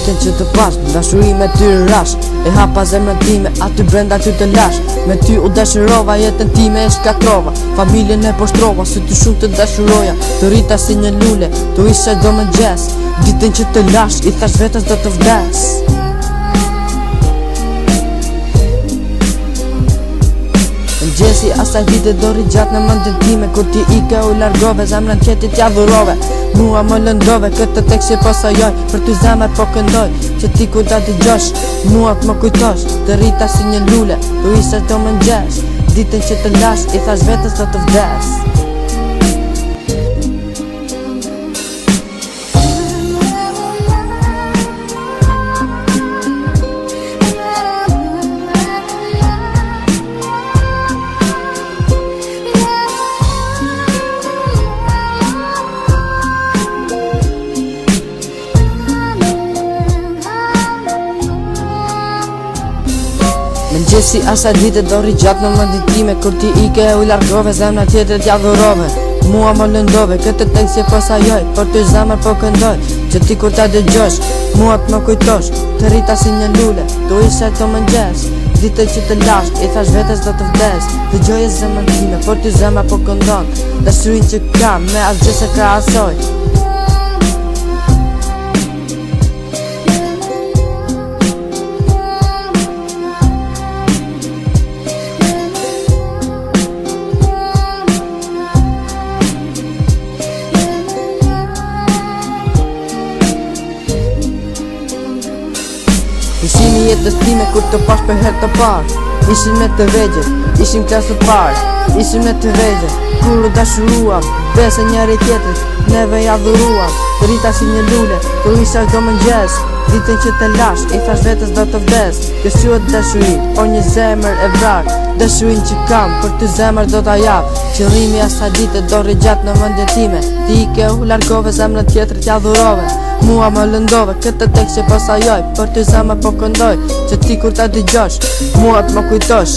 Ditën që të pash, dashuri me ty rash. E hapa zemrën time, aty brenda ty të lash. Me ty u dashurova, jetën time e shkatrova. Familjen e poshtrova, si ty shumë të dashuroja. Të rita si një lule, të isha do më gjes. Ditën që të lash, i thash vetës do të vdes. Gjesi asaj vite dori gjatë në mëndin time. Kur ti ike u largove, zemrën qeti t'ja dhurove. Mua më lëndove, këtë tek që po sajoj. Për ty zemër po këndoj, që ti ku ta t'i gjosh. Mua t'më kujtosh, të rita si një lule. Tu isha do më ngjesh. Ditën që të lash, i thash vetës do të vdes. Mëngjesi asaj dite dori gjatë në mëndin time. Kur ti ike u largove, zemra tjetër t'ja dhurove. Mua më lëndove, këtë tek që po sajoj. Për ty zemër po këndoj, që ti kur ta dëgjosh. Mua t'më kujtosh, të rita si një lule. Tu isha do më ngjesh. Ditën që të lash, i thash vetës do të vdes. Dëgjoje zemrën time, për ty zemra po këndon. Dashurin që kam, me asgjë se krahasoj. Ishim i jetës time kur të pash për her të parë. Ishim ne të vegjët, ishim klasë të parë. Ishim ne të vegjët, kur u dashuruam. Bese njëri tjetrit, neve ja dhuruam. Të rita si një lule, tu isha do më ngjes. Ditën që të lash, i thash vetës do të vdes. Kjo quhet dashuri, o një zemër e vrar. Dashurin që kam, për ty zemër do t'a jap. Qëllimi asaj dite dori gjatë në mëndjen time. Ti ike u largove, zemrën tjetër t'ja dhurove. Mua më lëndove, këtë tek që po sajoj. Për ty zemër po këndoj, që ti kur ta dëgjosh. Mua t'më kujtosh.